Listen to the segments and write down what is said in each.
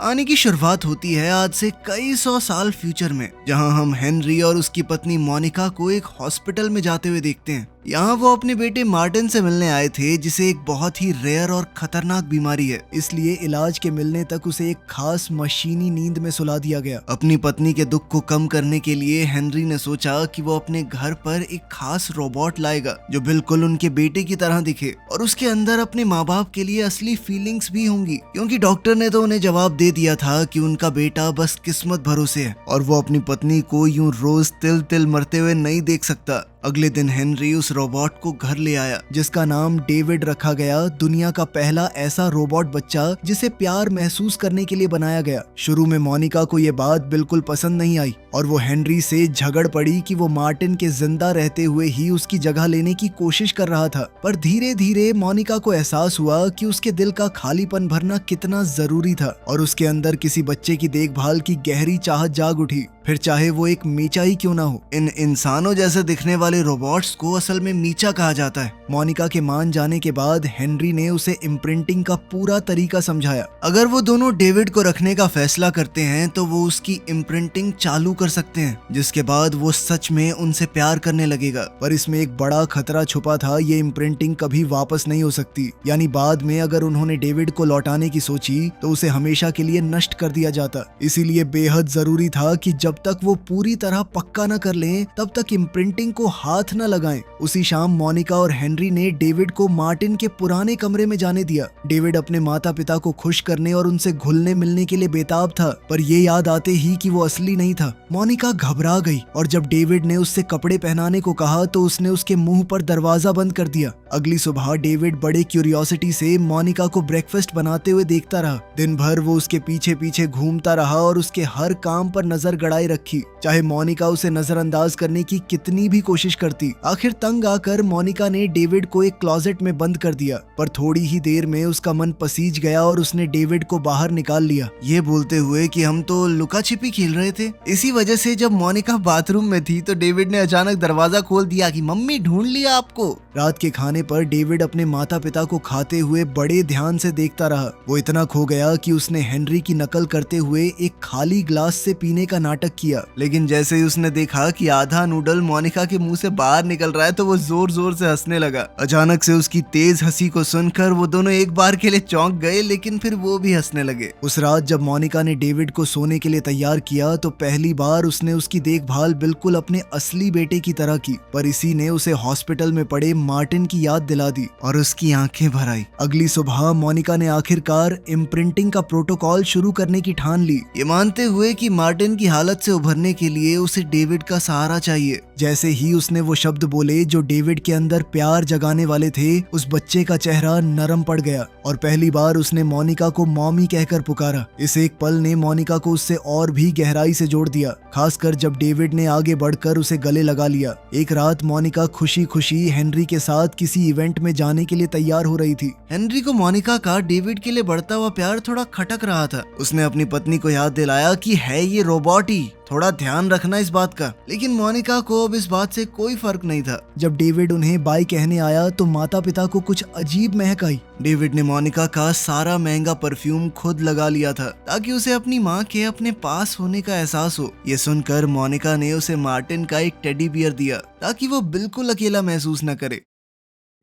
कहानी की शुरुआत होती है आज से कई सौ साल फ्यूचर में, जहां हम हेनरी और उसकी पत्नी मोनिका को एक हॉस्पिटल में जाते हुए देखते हैं। यहाँ वो अपने बेटे मार्टिन से मिलने आए थे, जिसे एक बहुत ही रेयर और खतरनाक बीमारी है, इसलिए इलाज के मिलने तक उसे एक खास मशीनी नींद में सुला दिया गया। अपनी पत्नी के दुख को कम करने के लिए हेनरी ने सोचा कि वो अपने घर पर एक खास रोबोट लाएगा जो बिल्कुल उनके बेटे की तरह दिखे और उसके अंदर अपने माँ बाप के लिए असली फीलिंग्स भी होंगी, क्योंकि डॉक्टर ने तो उन्हें जवाब दे दिया था कि उनका बेटा बस किस्मत भरोसे है और वो अपनी पत्नी को यूं रोज तिल तिल मरते हुए नहीं देख सकता। अगले दिन हेनरी उस रोबोट को घर ले आया, जिसका नाम डेविड रखा गया, दुनिया का पहला ऐसा रोबोट बच्चा जिसे प्यार महसूस करने के लिए बनाया गया। शुरू में मोनिका को ये बात बिल्कुल पसंद नहीं आई और वो हेनरी से झगड़ पड़ी कि वो मार्टिन के जिंदा रहते हुए ही उसकी जगह लेने की कोशिश कर रहा था। पर धीरे धीरे मोनिका को एहसास हुआ कि उसके दिल का खालीपन भरना कितना जरूरी था और उसके अंदर किसी बच्चे की देखभाल की गहरी चाहत जाग उठी, फिर चाहे वो एक मीचा ही क्यों ना हो। इन इंसानों जैसे दिखने वाले रोबोट्स को असल में मीचा कहा जाता है। मोनिका के मान जाने के बाद हेनरी ने उसे इम्प्रिंटिंग का पूरा तरीका समझाया। अगर वो दोनों डेविड को रखने का फैसला करते हैं तो वो उसकी इम्प्रिंटिंग चालू कर सकते हैं, जिसके बाद वो सच में उनसे प्यार करने लगेगा। पर इसमें एक बड़ा खतरा छुपा था, ये इम्प्रिंटिंग कभी वापस नहीं हो सकती, यानी बाद में अगर उन्होंने डेविड को लौटाने की सोची तो उसे हमेशा के लिए नष्ट कर दिया जाता। इसीलिए बेहद जरूरी था कि जब तक वो पूरी तरह पक्का न कर लें तब तक इम्प्रिंटिंग को हाथ न लगाएं। उसी शाम मोनिका और हेनरी ने डेविड को मार्टिन के पुराने कमरे में जाने दिया। डेविड अपने माता पिता को खुश करने और उनसे घुलने मिलने के लिए बेताब था, पर ये याद आते ही कि वो असली नहीं था। मोनिका घबरा गई और जब डेविड ने उससे कपड़े पहनाने को कहा तो उसने उसके मुंह पर दरवाजा बंद कर दिया। अगली सुबह डेविड बड़े क्यूरियोसिटी से मोनिका को ब्रेकफास्ट बनाते हुए देखता रहा। दिन भर वो उसके पीछे पीछे घूमता रहा और उसके हर काम पर नजर गड़ाए रखी, चाहे मोनिका उसे नजरअंदाज करने की कितनी भी कोशिश करती। आखिर तंग आकर मोनिका ने डेविड को एक क्लोजेट में बंद कर दिया, पर थोड़ी ही देर में उसका मन पसीज गया और उसने डेविड को बाहर निकाल लिया, ये बोलते हुए कि हम तो लुका छिपी खेल रहे थे। इसी वजह से जब मोनिका बाथरूम में थी तो डेविड ने अचानक दरवाजा खोल दिया कि मम्मी ढूंढ लिया आपको। रात के खाने पर डेविड अपने माता पिता को खाते हुए बड़े ध्यान से देखता रहा। वो इतना खो गया कि उसने हेनरी की नकल करते हुए एक खाली ग्लास से पीने का नाटक किया, लेकिन जैसे ही उसने देखा कि आधा नूडल मोनिका के मुंह से बाहर निकल रहा है तो वो जोर जोर से हंसने लगा। अचानक से उसकी तेज हंसी को सुनकर वो दोनों एक बार के लिए चौंक गए, लेकिन फिर वो भी हंसने लगे। उस रात जब मोनिका ने डेविड को सोने के लिए तैयार किया तो पहली बार उसने उसकी देखभाल बिल्कुल अपने असली बेटे की तरह की, पर इसी ने उसे हॉस्पिटल में पड़े मार्टिन की याद दिला दी और उसकी आंखें भर आई। अगली सुबह मोनिका ने आखिरकार इम्प्रिंटिंग का प्रोटोकॉल शुरू करने की ठान ली, ये मानते हुए कि मार्टिन की हालत से उभरने के लिए उसे डेविड का सहारा चाहिए। जैसे ही उसने वो शब्द बोले जो डेविड के अंदर प्यार जगाने वाले थे, उस बच्चे का चेहरा नरम पड़ गया और पहली बार उसने मोनिका को मॉमी कहकर पुकारा। इस एक पल ने मोनिका को उससे और भी गहराई से जोड़ दिया, खासकर जब डेविड ने आगे बढ़कर उसे गले लगा लिया। एक रात मोनिका खुशी खुशी हेनरी के साथ किसी इवेंट में जाने के लिए तैयार हो रही थी। हेनरी को मोनिका का डेविड के लिए बढ़ता हुआ प्यार थोड़ा खटक रहा था। उसने अपनी पत्नी को याद दिलाया कि है ये रोबोट ही, थोड़ा ध्यान रखना इस बात का, लेकिन मोनिका को अब इस बात से कोई फर्क नहीं था। जब डेविड उन्हें बाय कहने आया तो माता पिता को कुछ अजीब महक आई। डेविड ने मोनिका का सारा महंगा परफ्यूम खुद लगा लिया था ताकि उसे अपनी माँ के अपने पास होने का एहसास हो। ये सुनकर मोनिका ने उसे मार्टिन का एक टेडी बियर दिया ताकि वो बिल्कुल अकेला महसूस न करे।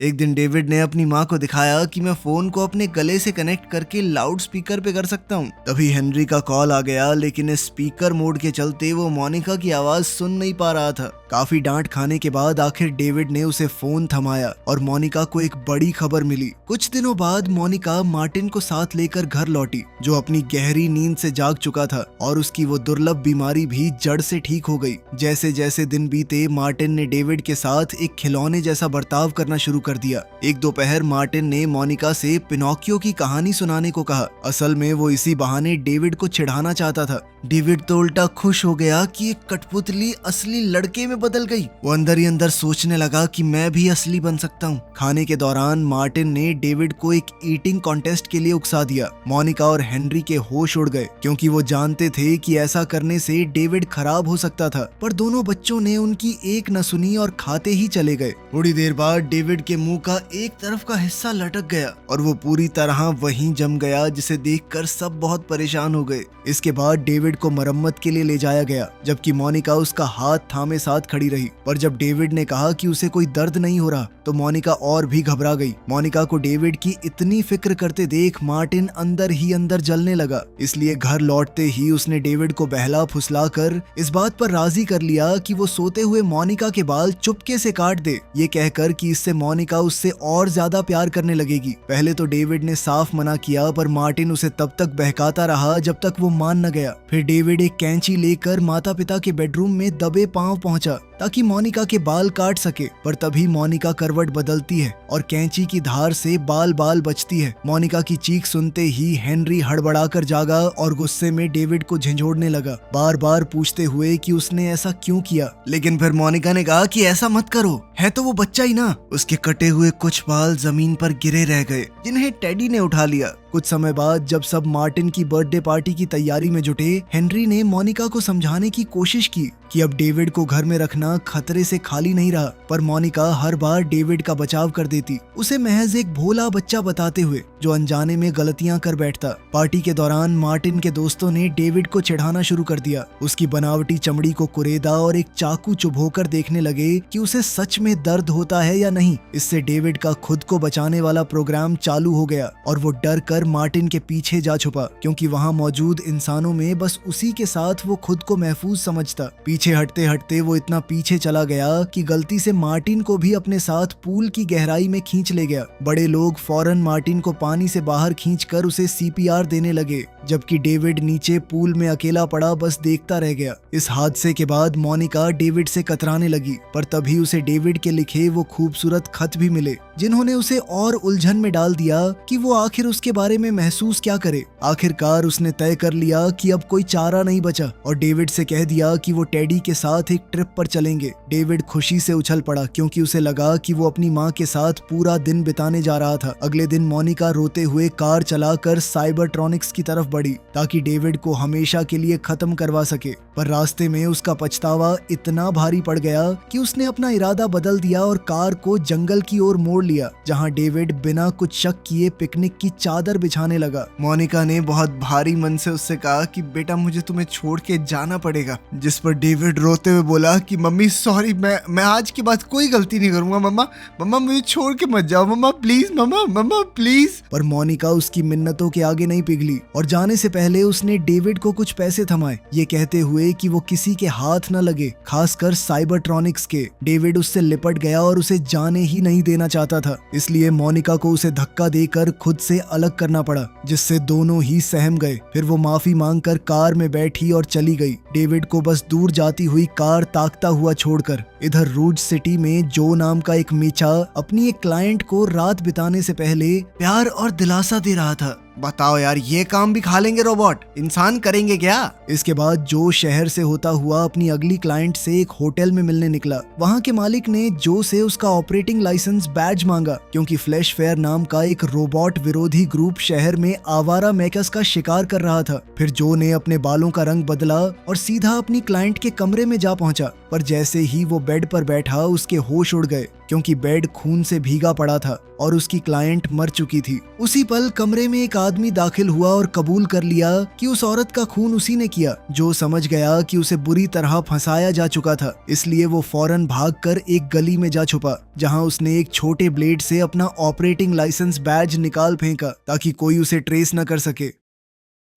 एक दिन डेविड ने अपनी माँ को दिखाया कि मैं फोन को अपने गले से कनेक्ट करके लाउड स्पीकर पे कर सकता हूँ। तभी हेनरी का कॉल आ गया, लेकिन इस स्पीकर मोड के चलते वो मोनिका की आवाज सुन नहीं पा रहा था। काफी डांट खाने के बाद आखिर डेविड ने उसे फोन थमाया और मोनिका को एक बड़ी खबर मिली। कुछ दिनों बाद मोनिका मार्टिन को साथ लेकर घर लौटी, जो अपनी गहरी नींद से जाग चुका था और उसकी वो दुर्लभ बीमारी भी जड़ से ठीक हो गई। जैसे जैसे दिन बीते मार्टिन ने डेविड के साथ एक खिलौने जैसा बर्ताव करना शुरू कर दिया। एक दोपहर मार्टिन ने मोनिका से पिनोकियो की कहानी सुनाने को कहा। असल में वो इसी बहाने डेविड को चिढ़ाना चाहता था। डेविड तो उल्टा खुश हो गया कि एक कठपुतली असली लड़के में में बदल गई। वो अंदर ही अंदर सोचने लगा कि मैं भी असली बन सकता हूँ। खाने के दौरान मार्टिन ने डेविड को एक ईटिंग कॉन्टेस्ट के लिए उकसा दिया। मोनिका और हेनरी के होश उड़ गए क्योंकि वो जानते थे कि ऐसा करने से डेविड खराब हो सकता था, पर दोनों बच्चों ने उनकी एक न सुनी और खाते ही चले गए। थोड़ी देर बाद डेविड के मुंह का एक तरफ का हिस्सा लटक गया और वो पूरी तरह वहीं जम गया, जिसे देखकर सब बहुत परेशान हो गए। इसके बाद डेविड को मरम्मत के लिए ले जाया गया, जबकि मोनिका उसका हाथ थामे साथ खड़ी रही। पर जब डेविड ने कहा कि उसे कोई दर्द नहीं हो रहा तो मोनिका और भी घबरा गई। मोनिका को डेविड की इतनी फिक्र करते देख मार्टिन अंदर ही अंदर जलने लगा। इसलिए घर लौटते ही उसने डेविड को बहला फुसलाकर इस बात पर राजी कर लिया कि वो सोते हुए मोनिका के बाल चुपके से काट दे, ये कहकर कि इससे मोनिका उससे और ज्यादा प्यार करने लगेगी। पहले तो डेविड ने साफ मना किया, पर मार्टिन उसे तब तक बहकाता रहा जब तक वो मान न गया। फिर डेविड एक कैंची लेकर माता पिता के बेडरूम में दबे पांव पहुंचा ताकि मोनिका के बाल काट सके, पर तभी मोनिका करवट बदलती है और कैंची की धार से बाल बचती है। मोनिका की चीख सुनते ही हेनरी हड़बड़ाकर जागा और गुस्से में डेविड को झंझोड़ने लगा, बार बार पूछते हुए कि उसने ऐसा क्यों किया। लेकिन फिर मोनिका ने कहा कि ऐसा मत करो, है तो वो बच्चा ही ना। उसके कटे हुए कुछ बाल जमीन पर गिरे रह गए, जिन्हें टेडी ने उठा लिया। कुछ समय बाद जब सब मार्टिन की बर्थडे पार्टी की तैयारी में जुटे, हेनरी ने मोनिका को समझाने की कोशिश की कि अब डेविड को घर में रखना खतरे से खाली नहीं रहा, पर मोनिका हर बार डेविड का बचाव कर देती, उसे महज एक भोला बच्चा बताते हुए जो अनजाने में गलतियां कर बैठता। पार्टी के दौरान मार्टिन के दोस्तों ने डेविड को चिढ़ाना शुरू कर दिया, उसकी बनावटी चमड़ी को कुरेदा और एक चाकू चुभोकर देखने लगे कि उसे सच में दर्द होता है या नहीं। इससे डेविड का खुद को बचाने वाला प्रोग्राम चालू हो गया और वो डर कर मार्टिन के पीछे जा छुपा, क्योंकि वहाँ मौजूद इंसानों में बस उसी के साथ वो खुद को महफूज समझता। पीछे हटते हटते वो इतना पीछे चला गया कि गलती से मार्टिन को भी अपने साथ पूल की गहराई में खींच ले गया। बड़े लोग फौरन मार्टिन को पानी से बाहर खींचकर उसे सीपीआर देने लगे, जबकि डेविड नीचे पूल में अकेला पड़ा बस देखता रह गया। इस हादसे के बाद मोनिका डेविड से कतराने लगी, पर तभी उसे डेविड के लिखे वो खूबसूरत खत भी मिले, जिन्होंने उसे और उलझन में डाल दिया कि वो आखिर उसके बारे में महसूस क्या करे। आखिरकार उसने तय कर लिया कि अब कोई चारा नहीं बचा और डेविड से कह दिया कि वो टेडी के साथ एक ट्रिप पर चलेंगे। डेविड खुशी से उछल पड़ा क्योंकि उसे लगा कि वो अपनी माँ के साथ पूरा दिन बिताने जा रहा था। अगले दिन मोनिका रोते हुए कार चलाकर साइबरट्रॉनिक्स की तरफ बढ़ी ताकि डेविड को हमेशा के लिए खत्म करवा सके, पर रास्ते में उसका पछतावा इतना भारी पड़ गया कि उसने अपना इरादा बदल दिया और कार को जंगल की ओर मोड़ लिया, जहाँ डेविड बिना कुछ शक किए पिकनिक की चादर बिछाने लगा। मोनिका ने बहुत भारी मन से उससे कहा कि बेटा मुझे तुम्हें छोड़ के जाना पड़ेगा, जिस पर डेविड रोते हुए बोला कि मम्मी सॉरी, मैं आज के बाद कोई गलती नहीं करूंगा। मम्मा मुझे छोड़ के मत जाओ, मम्मा प्लीज, मम्मा प्लीज। पर मोनिका उसकी मिन्नतों के आगे नहीं पिघली और जाने से पहले उसने डेविड को कुछ पैसे थमाए, ये कहते हुए कि वो किसी के हाथ न लगे, खासकर साइबरट्रॉनिक्स के। डेविड उससे लिपट गया और उसे जाने ही नहीं देना चाहता था, इसलिए मोनिका को उसे धक्का देकर खुद से अलग करना पड़ा, जिससे दोनों ही सहम गए। फिर वो माफी मांगकर कार में बैठी और चली गई, डेविड को बस दूर जाती हुई कार ताकता हुआ छोड़कर। इधर रूज सिटी में जो नाम का एक मीचा अपनी एक क्लाइंट को रात बिताने से पहले प्यार और दिलासा दे रहा था। बताओ यार, ये काम भी खा लेंगे रोबोट, इंसान करेंगे क्या? इसके बाद जो शहर से होता हुआ अपनी अगली क्लाइंट से एक होटल में मिलने निकला। वहाँ के मालिक ने जो से उसका ऑपरेटिंग लाइसेंस बैज मांगा, क्योंकि फ्लैश फेयर नाम का एक रोबोट विरोधी ग्रुप शहर में आवारा मेकर्स का शिकार कर रहा था। फिर जो ने अपने बालों का रंग बदला और सीधा अपनी क्लाइंट के कमरे में जा पहुंचा, पर जैसे ही वो बेड पर बैठा उसके होश उड़ गए, क्योंकि बेड खून से भीगा पड़ा था और उसकी क्लाइंट मर चुकी थी। उसी पल कमरे में एक आदमी दाखिल हुआ और कबूल कर लिया कि उस औरत का खून उसी ने किया। जो समझ गया कि उसे बुरी तरह फंसाया जा चुका था, इसलिए वो फौरन भागकर एक गली में जा छुपा, जहां उसने एक छोटे ब्लेड से अपना ऑपरेटिंग लाइसेंस बैज निकाल फेंका ताकि कोई उसे ट्रेस न कर सके।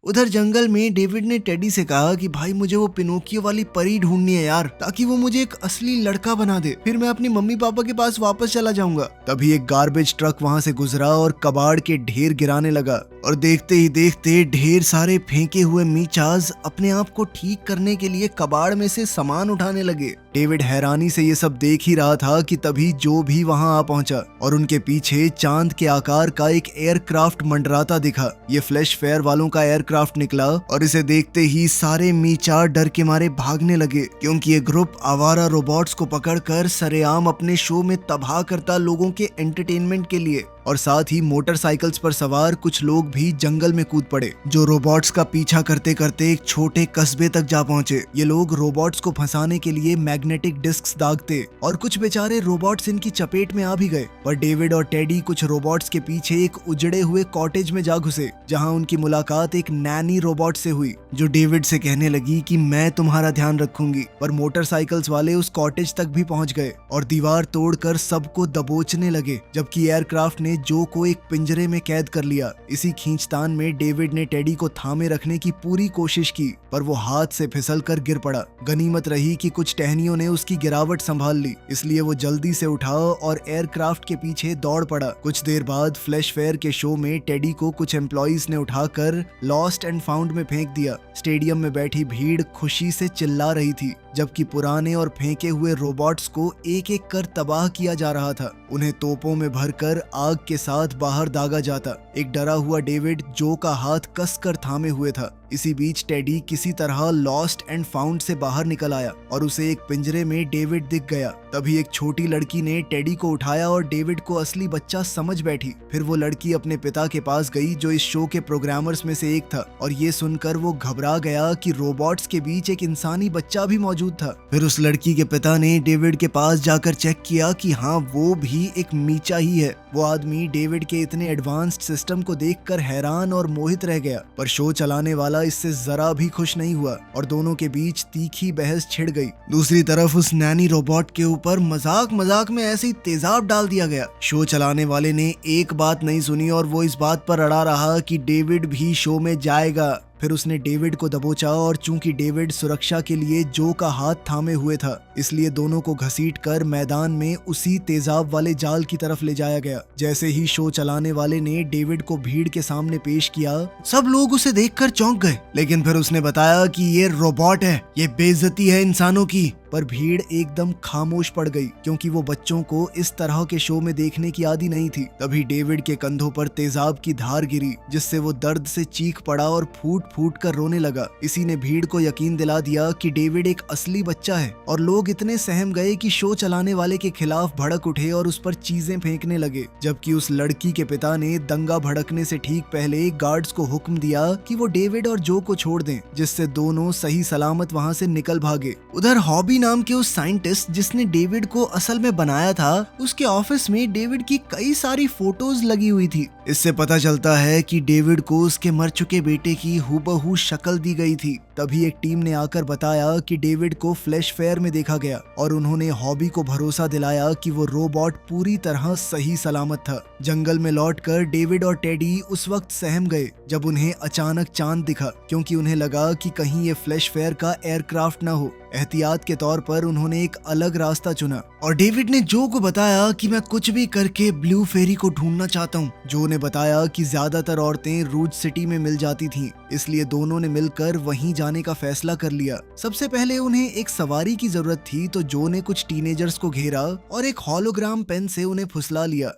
उधर जंगल में डेविड ने टेडी से कहा कि भाई मुझे वो पिनोकियो वाली परी ढूंढनी है यार, ताकि वो मुझे एक असली लड़का बना दे, फिर मैं अपनी मम्मी पापा के पास वापस चला जाऊंगा। तभी एक गार्बेज ट्रक वहां से गुजरा और कबाड़ के ढेर गिराने लगा, और देखते ही देखते ढेर सारे फेंके हुए मीचाज अपने आप को ठीक करने के लिए कबाड़ में से सामान उठाने लगे। डेविड हैरानी से ये सब देख ही रहा था कि तभी जो भी वहां आ पहुंचा और उनके पीछे चांद के आकार का एक एयरक्राफ्ट मंडराता दिखा। ये फ्लैश फेयर वालों का एयरक्राफ्ट निकला और इसे देखते ही सारे मीचा डर के मारे भागने लगे, क्योंकि ये ग्रुप आवारा रोबोट्स को पकड़कर सरेआम अपने शो में तबाह करता लोगों के एंटरटेनमेंट के लिए। और साथ ही मोटरसाइकिल्स पर सवार कुछ लोग भी जंगल में कूद पड़े, जो रोबोट्स का पीछा करते करते एक छोटे कस्बे तक जा पहुंचे। ये लोग रोबोट्स को फंसाने के लिए मैग्नेटिक डिस्क्स दागते और कुछ बेचारे रोबोट्स इनकी चपेट में आ भी गए। पर डेविड और टेडी कुछ रोबोट्स के पीछे एक उजड़े हुए कॉटेज में जा घुसे, जहां उनकी मुलाकात एक नैनी रोबोट से हुई, जो डेविड से कहने लगी कि मैं तुम्हारा ध्यान रखूंगी। पर मोटरसाइकिल्स वाले उस कॉटेज तक भी पहुंच गए और दीवार तोड़कर सबको दबोचने लगे, जबकि एयरक्राफ्ट ने जो को एक पिंजरे में कैद कर लिया। इसी खींचतान में डेविड ने टेडी को थामे रखने की पूरी कोशिश की, पर वो हाथ से फिसलकर गिर पड़ा। गनीमत रही कि कुछ टहनियों ने उसकी गिरावट संभाल ली, इसलिए वो जल्दी से उठा और एयरक्राफ्ट के पीछे दौड़ पड़ा। कुछ देर बाद फ्लैश फेयर के शो में टेडी को कुछ एम्प्लॉइज ने उठाकर लॉस्ट एंड फाउंड में फेंक दिया। स्टेडियम में बैठी भीड़ खुशी से चिल्ला रही थी, जबकि पुराने और फेंके हुए रोबोट्स को एक एक कर तबाह किया जा रहा था। उन्हें तोपों में भरकर आग के साथ बाहर दागा जाता। एक डरा हुआ डेविड जो का हाथ कसकर थामे हुए था। इसी बीच टेडी किसी तरह लॉस्ट एंड फाउंड से बाहर निकल आया और उसे एक पिंजरे में डेविड दिख गया। तभी एक छोटी लड़की ने टेडी को उठाया और डेविड को असली बच्चा समझ बैठी। फिर वो लड़की अपने पिता के पास गई, जो इस शो के प्रोग्रामर्स में से एक था, और ये सुनकर वो घबरा गया कि रोबोट्स के बीच एक इंसानी बच्चा भी मौजूद था। फिर उस लड़की के पिता ने डेविड के पास जाकर चेक किया कि हाँ, वो भी एक मीचा ही है। वो आदमी डेविड के इतने एडवांस्ड सिस्टम को देखकर हैरान और मोहित रह गया, पर शो चलाने वाला इससे जरा भी खुश नहीं हुआ और दोनों के बीच तीखी बहस छिड़ गई। दूसरी तरफ उस नैनी रोबोट के ऊपर मजाक मजाक में ऐसे ही तेजाब डाल दिया गया। शो चलाने वाले ने एक बात नहीं सुनी और वो इस बात पर अड़ा रहा कि डेविड भी शो में जाएगा। फिर उसने डेविड को दबोचा और चूंकि डेविड सुरक्षा के लिए जो का हाथ थामे हुए था, इसलिए दोनों को घसीटकर मैदान में उसी तेजाब वाले जाल की तरफ ले जाया गया। जैसे ही शो चलाने वाले ने डेविड को भीड़ के सामने पेश किया, सब लोग उसे देखकर चौंक गए, लेकिन फिर उसने बताया कि ये रोबोट है, ये बेइज्जती है इंसानों की। पर भीड़ एकदम खामोश पड़ गई, क्योंकि वो बच्चों को इस तरह के शो में देखने की आदी नहीं थी। तभी डेविड के कंधों पर तेजाब की धार गिरी, जिससे वो दर्द से चीख पड़ा और फूट फूट कर रोने लगा। इसी ने भीड़ को यकीन दिला दिया कि डेविड एक असली बच्चा है, और लोग इतने सहम गए कि शो चलाने वाले के खिलाफ भड़क उठे और उस पर चीजें फेंकने लगे। जबकि उस लड़की के पिता ने दंगा भड़कने से ठीक पहले गार्ड्स को हुक्म दिया कि वो डेविड और जो को छोड़ दें, जिससे दोनों सही सलामत वहां से निकल भागे। उधर हॉबी नाम के उस साइंटिस्ट जिसने डेविड को असल में बनाया था, उसके ऑफिस में डेविड की कई सारी फोटोज लगी हुई थी। इससे पता चलता है कि डेविड को उसके मर चुके बेटे की हूबहू शक्ल दी गई थी। तभी एक टीम ने आकर बताया कि डेविड को फ्लैश फेयर में देखा गया, और उन्होंने हॉबी को भरोसा दिलाया कि वो रोबोट पूरी तरह सही सलामत था। जंगल में लौटकर डेविड और टेडी उस वक्त सहम गए जब उन्हें अचानक चांद दिखा, क्योंकि उन्हें लगा कि कहीं ये फ्लैश फेयर का एयरक्राफ्ट न हो। एहतियात के तौर पर उन्होंने एक अलग रास्ता चुना, और डेविड ने जो को बताया कि मैं कुछ भी करके ब्लू फेरी को ढूंढना चाहता हूँ। जो ने बताया कि ज्यादातर औरतें रूज सिटी में मिल जाती थीं, इसलिए दोनों ने मिलकर वहीं जाने का फैसला कर लिया। सबसे पहले उन्हें एक सवारी की जरूरत थी, तो जो ने कुछ टीनेजर्स को घेरा और एक हॉलोग्राम पेन से उन्हें फुसला लिया,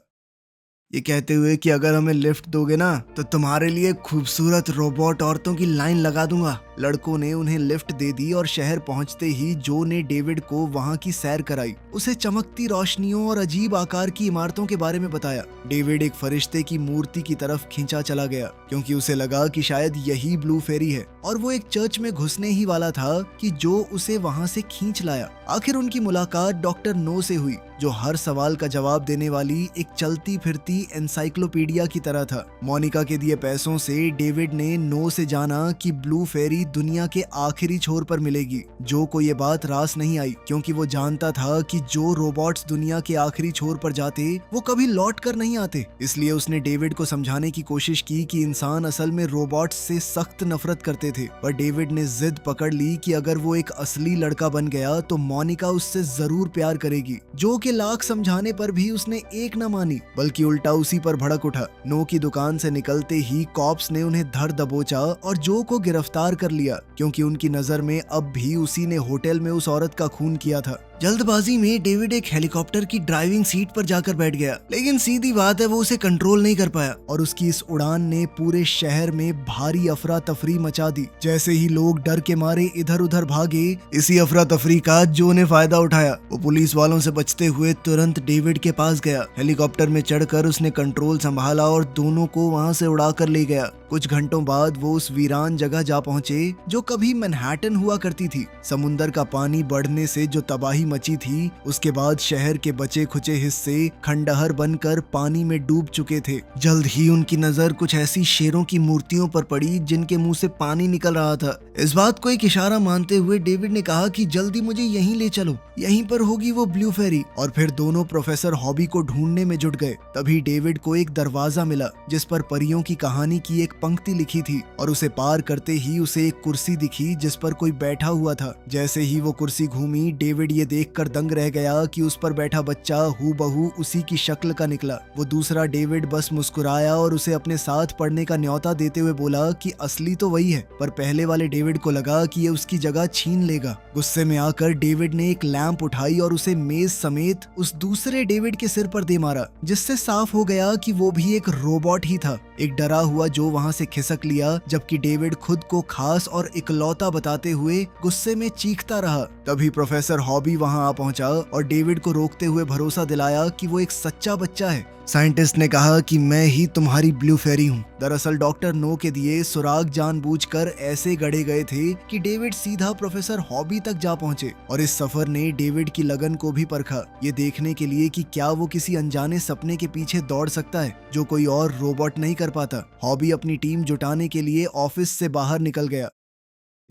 ये कहते हुए कि अगर हमें लिफ्ट दोगे ना तो तुम्हारे लिए खूबसूरत रोबोट औरतों की लाइन लगा दूंगा। लड़कों ने उन्हें लिफ्ट दे दी और शहर पहुंचते ही जो ने डेविड को वहां की सैर कराई। उसे चमकती रोशनियों और अजीब आकार की इमारतों के बारे में बताया। डेविड एक फरिश्ते की मूर्ति की तरफ खींचा चला गया, क्योंकि उसे लगा कि शायद यही ब्लू फेरी है, और वो एक चर्च में घुसने ही वाला था कि जो उसे वहां से खींच लाया। आखिर उनकी मुलाकात डॉक्टर नो से हुई, जो हर सवाल का जवाब देने वाली एक चलती फिरती एनसाइक्लोपीडिया की तरह था। मोनिका के दिए पैसों से डेविड ने नो से जाना कि ब्लू फेरी दुनिया के आखिरी छोर पर मिलेगी। जो को ये बात रास नहीं आई, क्योंकि वो जानता था कि जो रोबोट्स दुनिया के आखिरी छोर पर जाते वो कभी लौट कर नहीं आते। इसलिए उसने डेविड को समझाने की कोशिश की कि इंसान असल में रोबोट्स से सख्त नफरत करते थे। पर डेविड ने जिद पकड़ ली कि अगर वो एक असली लड़का बन गया तो मोनिका उससे जरूर प्यार करेगी। जो के लाख समझाने पर भी उसने एक न मानी, बल्कि उल्टा उसी पर भड़क उठा। नो की दुकान से निकलते ही कॉप्स ने उन्हें धर दबोचा और जो को गिरफ्तार कर लिया, क्योंकि उनकी नजर में अब भी उसी ने होटल में उस औरत का खून किया था। जल्दबाजी में डेविड एक हेलीकॉप्टर की ड्राइविंग सीट पर जाकर बैठ गया, लेकिन सीधी बात है वो उसे कंट्रोल नहीं कर पाया और उसकी इस उड़ान ने पूरे शहर में भारी अफरा तफरी मचा दी। जैसे ही लोग डर के मारे इधर उधर भागे, इसी अफरा तफरी का जो ने फायदा उठाया। वो पुलिस वालों से बचते हुए तुरंत डेविड के पास गया। हेलीकॉप्टर में चढ़कर उसने कंट्रोल संभाला और दोनों को वहां से उड़ाकर ले गया। कुछ घंटों बाद वो उस वीरान जगह जा पहुंचे जो कभी मैनहट्टन हुआ करती थी। समुंदर का पानी बढ़ने से जो तबाही मची थी, उसके बाद शहर के बचे खुचे हिस्से खंडहर बनकर पानी में डूब चुके थे। जल्द ही उनकी नजर कुछ ऐसी शेरों की मूर्तियों पर पड़ी जिनके मुंह से पानी निकल रहा था। इस बात को एक इशारा मानते हुए डेविड ने कहा कि जल्दी मुझे यहीं ले चलो, यहीं पर होगी वो ब्लू फेरी। और फिर दोनों प्रोफेसर हॉबी को ढूंढने में जुट गए। तभी डेविड को एक दरवाजा मिला जिस पर परियों की कहानी की एक पंक्ति लिखी थी और उसे पार करते ही उसे एक कुर्सी दिखी जिस पर कोई बैठा हुआ था। जैसे ही वो कुर्सी घूमी, डेविड ये देखकर दंग रह गया कि उस पर बैठा बच्चा हूबहू उसी की शक्ल का निकला। वो दूसरा डेविड बस मुस्कुराया और उसे अपने साथ पढ़ने का न्योता देते हुए बोला कि असली तो वही है, पर पहले वाले डेविड को लगा कि ये उसकी जगह छीन लेगा। गुस्से में आकर डेविड ने एक लैंप उठाई और उसे मेज समेत उस दूसरे डेविड के सिर पर दे मारा, जिससे साफ हो गया कि वो भी एक रोबोट ही था, एक डरा हुआ जो वहां से खिसक लिया। जबकि डेविड खुद को खास और इकलौता बताते हुए गुस्से में चीखता रहा। तभी प्रोफेसर हॉबी वहां आ पहुंचा और डेविड को रोकते हुए भरोसा दिलाया कि वो एक सच्चा बच्चा है। साइंटिस्ट ने कहा कि मैं ही तुम्हारी ब्लू फेरी हूँ। दरअसल डॉक्टर नो के दिए सुराग जानबूझकर ऐसे गढ़े गए थे कि डेविड सीधा प्रोफेसर हॉबी तक जा पहुंचे। और इस सफर ने डेविड की लगन को भी परखा, ये देखने के लिए कि क्या वो किसी अनजाने सपने के पीछे दौड़ सकता है जो कोई और रोबोट नहीं कर पाता। हॉबी अपनी टीम जुटाने के लिए ऑफिस से बाहर निकल गया।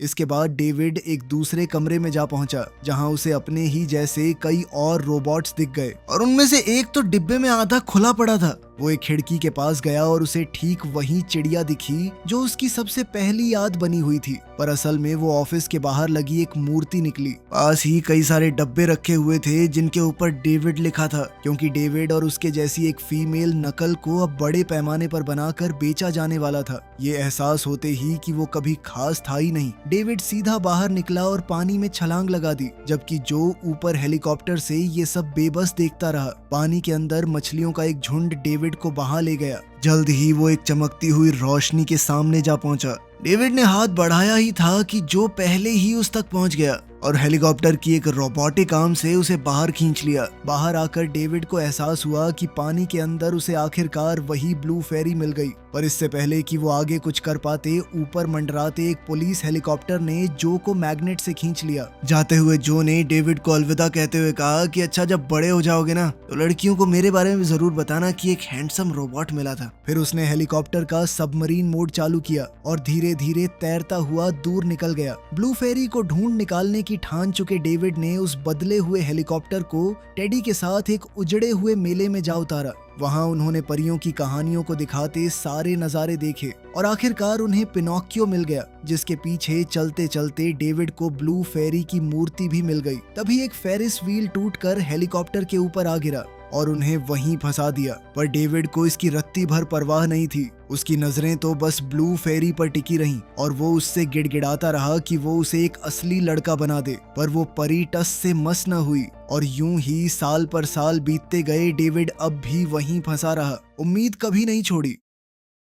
इसके बाद डेविड एक दूसरे कमरे में जा पहुंचा जहां उसे अपने ही जैसे कई और रोबोट्स दिख गए और उनमें से एक तो डिब्बे में आधा खुला पड़ा था। वो एक खिड़की के पास गया और उसे ठीक वही चिड़िया दिखी जो उसकी सबसे पहली याद बनी हुई थी, पर असल में वो ऑफिस के बाहर लगी एक मूर्ति निकली। पास ही कई सारे डब्बे रखे हुए थे जिनके ऊपर डेविड लिखा था, क्योंकि डेविड और उसके जैसी एक फीमेल नकल को अब बड़े पैमाने पर बनाकर बेचा जाने वाला था। ये एहसास होते ही कि वो कभी खास था ही नहीं, डेविड सीधा बाहर निकला और पानी में छलांग लगा दी, जबकि जो ऊपर हेलीकॉप्टर से ये सब बेबस देखता रहा। पानी के अंदर मछलियों का एक झुंड डेविड को बहा ले गया। जल्द ही वो एक चमकती हुई रोशनी के सामने जा पहुंचा। डेविड ने हाथ बढ़ाया ही था कि जो पहले ही उस तक पहुंच गया और हेलीकॉप्टर की एक रोबोटिक आर्म से उसे बाहर खींच लिया। बाहर आकर डेविड को एहसास हुआ कि पानी के अंदर उसे आखिरकार वही ब्लू फेरी मिल गई। पर इससे पहले कि वो आगे कुछ कर पाते, ऊपर मंडराते एक पुलिस हेलीकॉप्टर ने जो को मैग्नेट से खींच लिया। जाते हुए जो ने डेविड को अलविदा कहते हुए कहा कि अच्छा जब बड़े हो जाओगे ना तो लड़कियों को मेरे बारे में जरूर बताना कि एक हैंडसम रोबोट मिला था। फिर उसने हेलीकॉप्टर का सबमरीन मोड चालू किया और धीरे धीरे तैरता हुआ दूर निकल गया। ब्लू फेरी को ढूंढ निकालने की ठान चुके डेविड ने उस बदले हुए हेलीकॉप्टर को टेडी के साथ एक उजड़े हुए मेले में जा उतारा। वहां उन्होंने परियों की कहानियों को दिखाते सारे नजारे देखे और आखिरकार उन्हें पिनोकियो मिल गया, जिसके पीछे चलते चलते डेविड को ब्लू फेरी की मूर्ति भी मिल गई। तभी एक फेरिस व्हील टूटकर हेलीकॉप्टर के ऊपर आ गिरा और उन्हें वहीं फंसा दिया। पर डेविड को इसकी रत्ती भर परवाह नहीं थी। उसकी नजरें तो बस ब्लू फेरी पर टिकी रहीं और वो उससे गिड़गिड़ाता रहा कि वो उसे एक असली लड़का बना दे। पर वो परी टस से मस न हुई और यूं ही साल पर साल बीतते गए। डेविड अब भी वहीं फंसा रहा, उम्मीद कभी नहीं छोड़ी।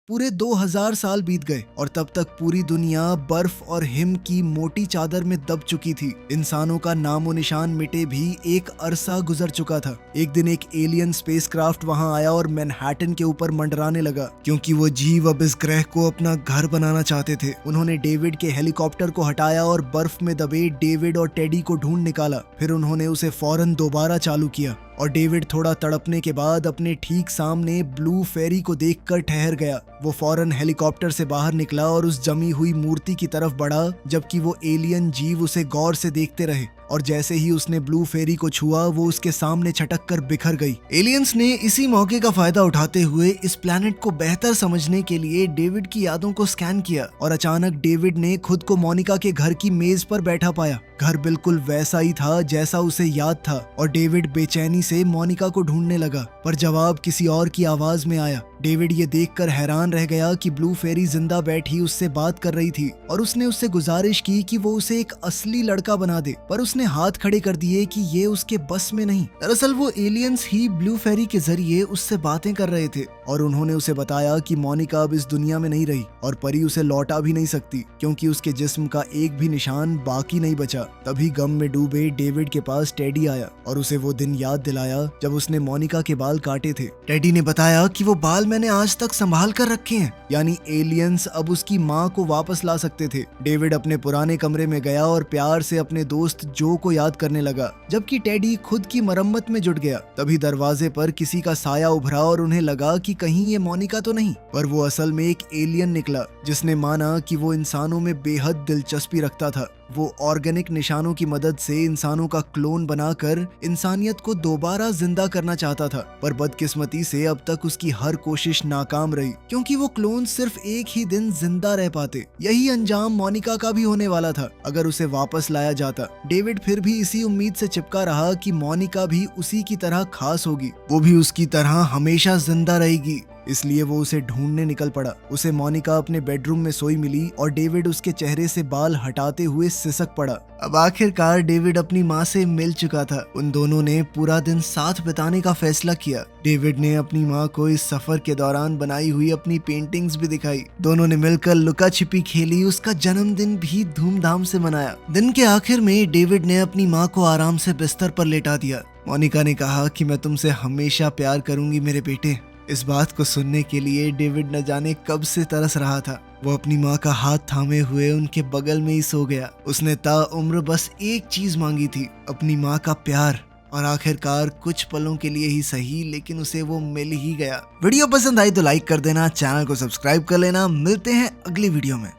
पूरे 2000 साल बीत गए और तब तक पूरी दुनिया बर्फ और हिम की मोटी चादर में दब चुकी थी। इंसानों का नामो निशान मिटे भी एक अरसा गुजर चुका था। एक दिन एक एलियन स्पेसक्राफ्ट वहां आया और मैनहट्टन के ऊपर मंडराने लगा, क्योंकि वो जीव अब इस ग्रह को अपना घर बनाना चाहते थे। उन्होंने डेविड के हेलीकॉप्टर को हटाया और बर्फ में दबे डेविड और टेडी को ढूंढ निकाला। फिर उन्होंने उसे फौरन दोबारा चालू किया और डेविड थोड़ा तड़पने के बाद अपने ठीक सामने ब्लू फेरी को देखकर ठहर गया। वो फौरन हेलीकॉप्टर से बाहर निकला और उस जमी हुई मूर्ति की तरफ बढ़ा, जबकि वो एलियन जीव उसे गौर से देखते रहे। और जैसे ही उसने ब्लू फेरी को छुआ, वो उसके सामने छटक कर बिखर गई। एलियंस ने इसी मौके का फायदा उठाते हुए इस प्लेनेट को बेहतर समझने के लिए डेविड की यादों को स्कैन किया और अचानक डेविड ने खुद को मोनिका के घर की मेज पर बैठा पाया। घर बिल्कुल वैसा ही था जैसा उसे याद था और डेविड बेचैनी से मोनिका को ढूंढने लगा, पर जवाब किसी और की आवाज में आया। डेविड ये देखकर हैरान रह गया कि ब्लू फेरी जिंदा बैठी उससे बात कर रही थी और उसने उससे गुजारिश की कि वो उसे एक असली लड़का बना दे, पर उसने हाथ खड़े कर दिए कि ये उसके बस में नहीं। दरअसल वो एलियंस ही ब्लू फेरी के जरिए उससे बातें कर रहे थे और उन्होंने उसे बताया कि मोनिका अब इस दुनिया में नहीं रही और परी उसे लौटा भी नहीं सकती क्योंकि उसके जिस्म का एक भी निशान बाकी नहीं बचा। तभी गम में डूबे डेविड के पास टेडी आया और उसे वो दिन याद दिलाया जब उसने मोनिका के बाल काटे थे। टेडी ने बताया कि वो बाल मैंने आज तक संभाल कर रखे हैं, यानी एलियंस अब उसकी माँ को वापस ला सकते थे। डेविड अपने पुराने कमरे में गया और प्यार से अपने दोस्त जो को याद करने लगा, जबकि टेडी खुद की मरम्मत में जुट गया। तभी दरवाजे पर किसी का साया उभरा और उन्हें लगा कि कहीं ये मोनिका तो नहीं, पर वो असल में एक एलियन निकला जिसने माना कि वो इंसानों में बेहद दिलचस्पी रखता था। वो ऑर्गेनिक निशानों की मदद से इंसानों का क्लोन बनाकर इंसानियत को दोबारा जिंदा करना चाहता था, पर बदकिस्मती से अब तक उसकी हर कोशिश नाकाम रही क्योंकि वो क्लोन सिर्फ एक ही दिन जिंदा रह पाते। यही अंजाम मोनिका का भी होने वाला था अगर उसे वापस लाया जाता। डेविड फिर भी इसी उम्मीद से चिपका रहा कि मोनिका भी उसी की तरह खास होगी, वो भी उसकी तरह हमेशा जिंदा रहेगी। इसलिए वो उसे ढूंढने निकल पड़ा। उसे मोनिका अपने बेडरूम में सोई मिली और डेविड उसके चेहरे से बाल हटाते हुए सिसक पड़ा। अब आखिरकार डेविड अपनी माँ से मिल चुका था। उन दोनों ने पूरा दिन साथ बिताने का फैसला किया। डेविड ने अपनी माँ को इस सफर के दौरान बनाई हुई अपनी पेंटिंग्स भी दिखाई। दोनों ने मिलकर लुका छिपी खेली, उसका जन्मदिन भी धूमधाम से मनाया। दिन के आखिर में डेविड ने अपनी माँ को आराम से बिस्तर पर लेटा दिया। मोनिका ने कहा कि मैं तुमसे हमेशा प्यार करूंगी मेरे बेटे। इस बात को सुनने के लिए डेविड न जाने कब से तरस रहा था। वो अपनी माँ का हाथ थामे हुए उनके बगल में ही सो गया। उसने ताउम्र बस एक चीज मांगी थी, अपनी माँ का प्यार, और आखिरकार कुछ पलों के लिए ही सही लेकिन उसे वो मिल ही गया। वीडियो पसंद आई तो लाइक कर देना, चैनल को सब्सक्राइब कर लेना। मिलते हैं अगली वीडियो में।